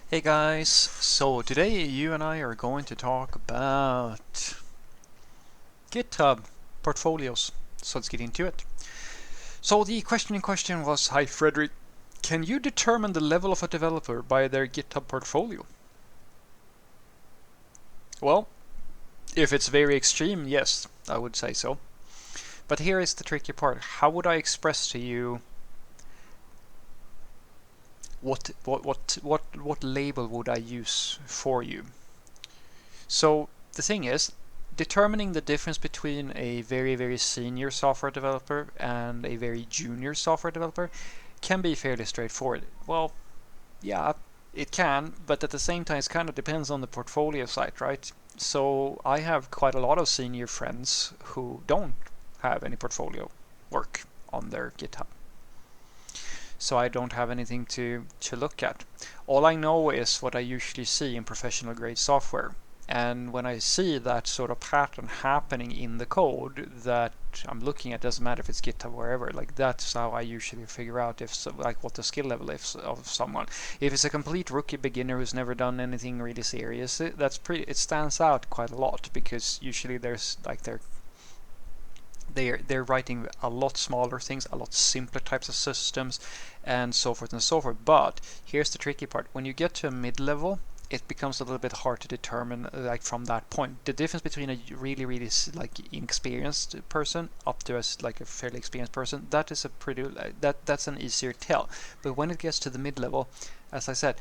Hey guys, so today you and I are going to talk about GitHub portfolios. So let's get into it. So the question in question was, hi Frederick, can you determine the level of a developer by their GitHub portfolio? Well, if it's very extreme, yes, I would say so. But here is the tricky part. How would I express to you what label would I use for you? So the thing is, determining the difference between a very senior software developer and a very junior software developer can be fairly straightforward. Well, yeah, it can, but at the same time, it kind of depends on the portfolio site, right? So I have quite a lot of senior friends who don't have any portfolio work on their GitHub. So I don't have anything to look at. All I know is what I usually see in professional grade software. And when I see that sort of pattern happening in the code that I'm looking at, doesn't matter if it's GitHub or wherever, like that's how I usually figure out if like what the skill level is of someone. If it's a complete rookie beginner who's never done anything really serious, it stands out quite a lot because usually there's like they're writing a lot smaller things, a lot simpler types of systems, and so forth and so forth. But here's the tricky part: when you get to a mid-level, it becomes a little bit hard to determine like from that point the difference between a really like inexperienced person up to like a fairly experienced person. That is a pretty that's an easier tell. But when it gets to the mid-level, as I said,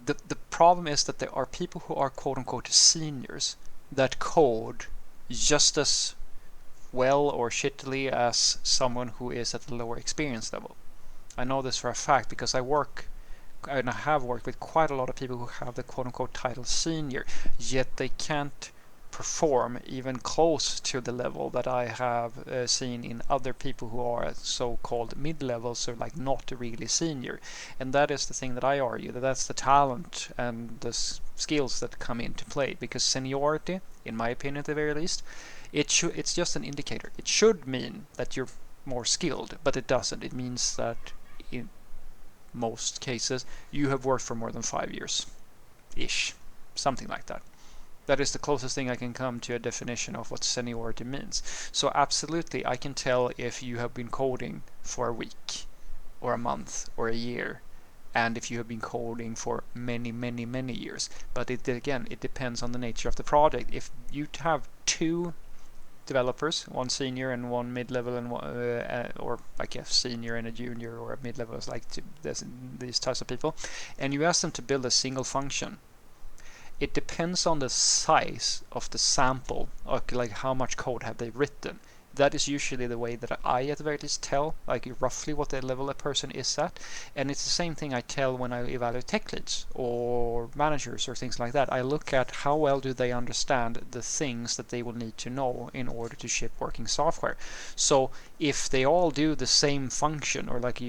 the problem is that there are people who are quote unquote seniors that code just as well or shittily as someone who is at a lower experience level. I know this for a fact because I have worked with quite a lot of people who have the quote unquote title senior, yet they can't perform even close to the level that I have seen in other people who are at so-called mid-level, so like not really senior. And that is the thing that I argue, that's the talent and the skills that come into play, because seniority, in my opinion at the very least, it's just an indicator. It should mean that you're more skilled, but it doesn't. It means that in most cases you have worked for more than 5 years ish, something like that. That is the closest thing I can come to a definition of what seniority means. So absolutely, I can tell if you have been coding for a week or a month or a year, and if you have been coding for many years. But it depends on the nature of the project. If you have two developers, one senior and one mid-level, and or like a senior and a junior or a mid-level, is like these types of people, and you ask them to build a single function. It depends on the size of the sample, like how much code have they written. That is usually the way that I at the very least tell like roughly what the level a person is at. And it's the same thing I tell when I evaluate tech leads or managers or things like that. I look at how well do they understand the things that they will need to know in order to ship working software. So if they all do the same function, or like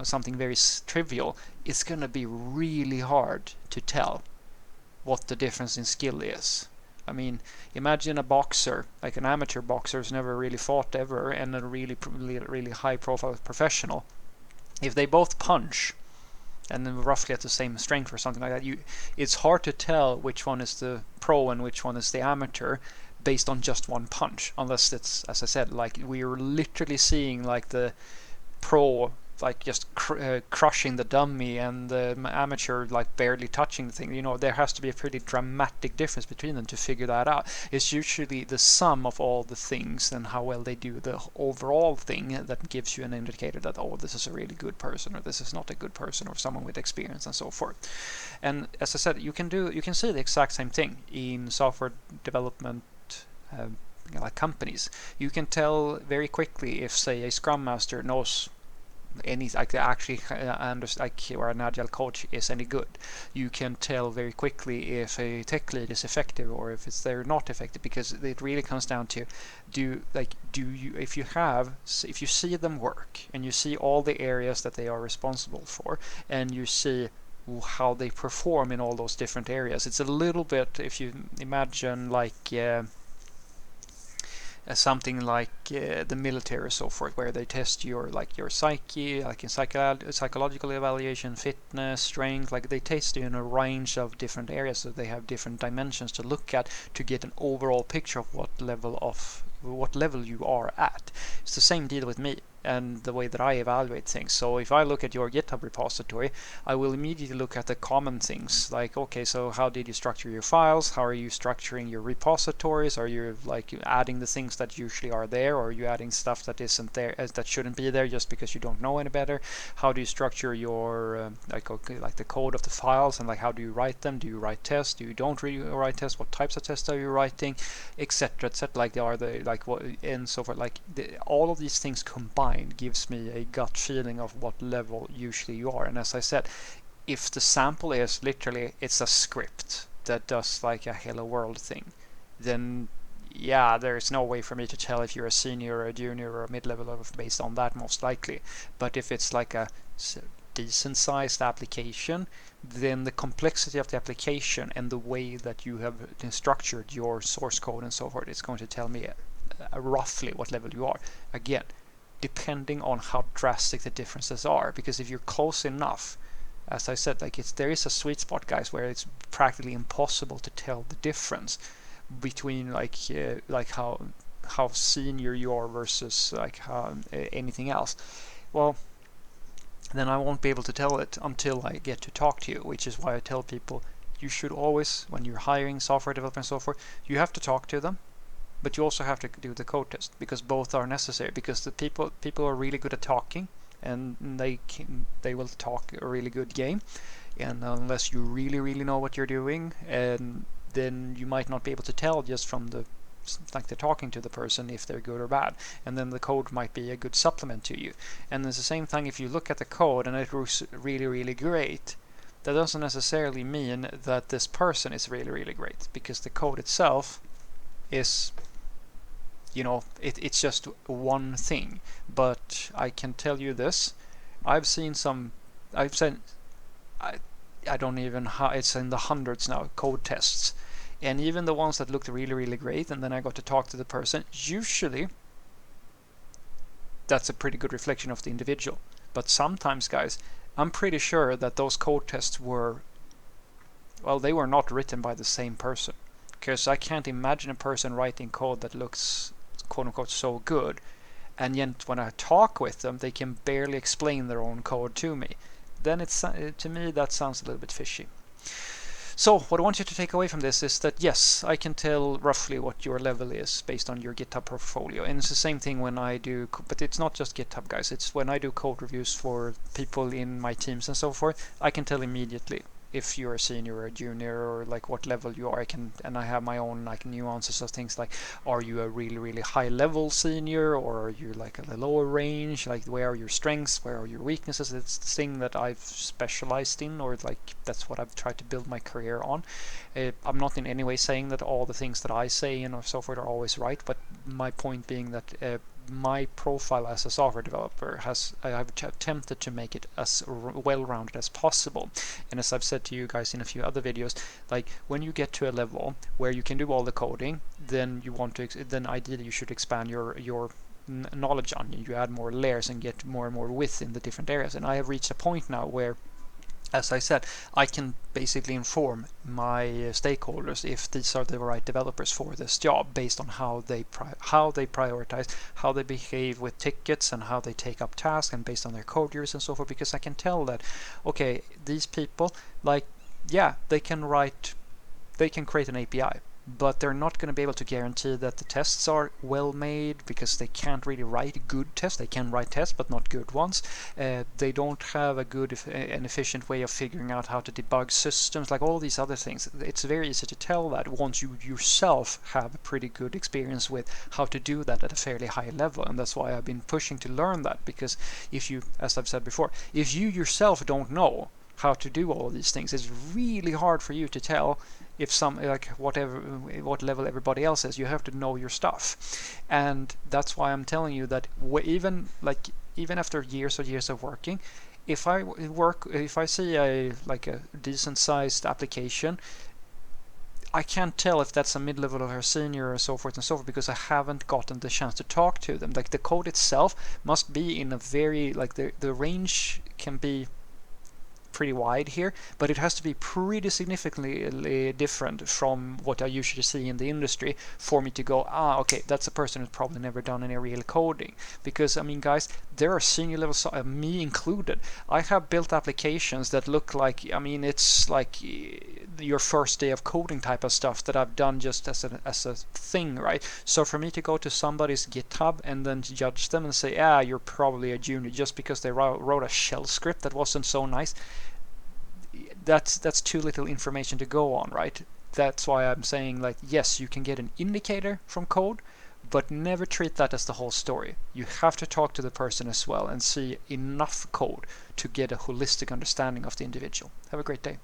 something very trivial, it's going to be really hard to tell what the difference in skill is. I mean, imagine a boxer, like an amateur boxer who's never really fought ever, and a really high profile professional. If they both punch and then roughly at the same strength or something like that, it's hard to tell which one is the pro and which one is the amateur based on just one punch, unless it's, as I said, like we're literally seeing like the pro like just crushing the dummy and the amateur like barely touching the thing. There has to be a pretty dramatic difference between them to figure that out. It's usually the sum of all the things and how well they do the overall thing that gives you an indicator that, oh, this is a really good person, or this is not a good person, or someone with experience, and so forth. And as I said, you can see the exact same thing in software development like companies. You can tell very quickly if, say, a scrum master knows any actually or an agile coach is any good. You can tell very quickly if a tech lead is effective or if they're not effective, because it really comes down to if you see them work and you see all the areas that they are responsible for, and you see how they perform in all those different areas. It's a little bit, if you imagine like something like the military or so forth, where they test your your psyche, like in psychological evaluation, fitness, strength. Like they test you in a range of different areas, so they have different dimensions to look at to get an overall picture of what level you are at. It's the same deal with me and the way that I evaluate things. So if I look at your GitHub repository, I will immediately look at the common things, like, okay, so how did you structure your files? How are you structuring your repositories? Are you like adding the things that usually are there, or are you adding stuff that isn't there, that shouldn't be there just because you don't know any better? How do you structure your like the code of the files, and like how do you write them? Do you write tests? Do you don't really write tests? What types of tests are you writing, etc., etc.? Like they are the like what and so forth. Like all of these things combined gives me a gut feeling of what level usually you are. And as I said, if the sample is literally it's a script that does like a hello world thing, then yeah, there's no way for me to tell if you're a senior or a junior or a mid-level based on that, most likely. But if it's like a decent sized application, then the complexity of the application and the way that you have structured your source code and so forth is going to tell me roughly what level you are. Again, depending on how drastic the differences are, because if you're close enough, as I said, like there is a sweet spot, guys, where it's practically impossible to tell the difference between like how senior you are versus like anything else. Well, then I won't be able to tell it until I get to talk to you, which is why I tell people you should always, when you're hiring software developers and so forth, you have to talk to them, but you also have to do the code test, because both are necessary. Because the people are really good at talking, and they will talk a really good game, and unless you really know what you're doing, and then you might not be able to tell just from the like they're talking to the person if they're good or bad, and then the code might be a good supplement to you. And it's the same thing if you look at the code and it was really great. That doesn't necessarily mean that this person is really great, because the code itself is, you know, it's just one thing. But I can tell you this, I've seen I don't even, it's in the hundreds now, code tests, and even the ones that looked really great, and then I got to talk to the person, usually that's a pretty good reflection of the individual. But sometimes, guys, I'm pretty sure that those code tests were, well, they were not written by the same person, because I can't imagine a person writing code that looks quote unquote so good, and yet when I talk with them, they can barely explain their own code to me. Then it's, to me, that sounds a little bit fishy. So what I want you to take away from this is that yes, I can tell roughly what your level is based on your GitHub portfolio. And it's the same thing when I do, but it's not just GitHub, guys. It's when I do code reviews for people in my teams and so forth, I can tell immediately if you're a senior or a junior, or like what level you are. And I have my own like nuances of things, like are you a really high level senior, or are you like a lower range, like where are your strengths, where are your weaknesses. It's the thing that I've specialized in, or like that's what I've tried to build my career on. I'm not in any way saying that all the things that I say and so forth are always right, but my point being that my profile as a software developer I've attempted to make it as well-rounded as possible. And as I've said to you guys in a few other videos, like when you get to a level where you can do all the coding, then then ideally you should expand your knowledge on you. You add more layers and get more and more width in the different areas. And I have reached a point now where, as I said, I can basically inform my stakeholders if these are the right developers for this job based on how they prioritize, how they behave with tickets, and how they take up tasks, and based on their code years and so forth. Because I can tell that, okay, these people, like, yeah, they can create an API, but they're not going to be able to guarantee that the tests are well made, because they can't really write good tests. They can write tests, but not good ones. They don't have a good and efficient way of figuring out how to debug systems, like all these other things. It's very easy to tell that once you yourself have a pretty good experience with how to do that at a fairly high level. And that's why I've been pushing to learn that, because if you, as I've said before, if you yourself don't know how to do all of these things, it's really hard for you to tell if what level everybody else is. You have to know your stuff. And that's why I'm telling you that even after years of working, if I see a decent sized application, I can't tell if that's a mid-level or a senior or so forth and so forth because I haven't gotten the chance to talk to them. Like the code itself must be in a very, like the range can be pretty wide here, but it has to be pretty significantly different from what I usually see in the industry for me to go, okay, that's a person who's probably never done any real coding. Because I mean, guys, there are senior levels, me included. I have built applications that look like, I mean, it's like your first day of coding type of stuff that I've done just as a thing, right? So for me to go to somebody's GitHub and then judge them and say, you're probably a junior just because they wrote a shell script that wasn't so nice, that's too little information to go on, right? That's why I'm saying, like, yes, you can get an indicator from code, but never treat that as the whole story. You have to talk to the person as well and see enough code to get a holistic understanding of the individual. Have a great day.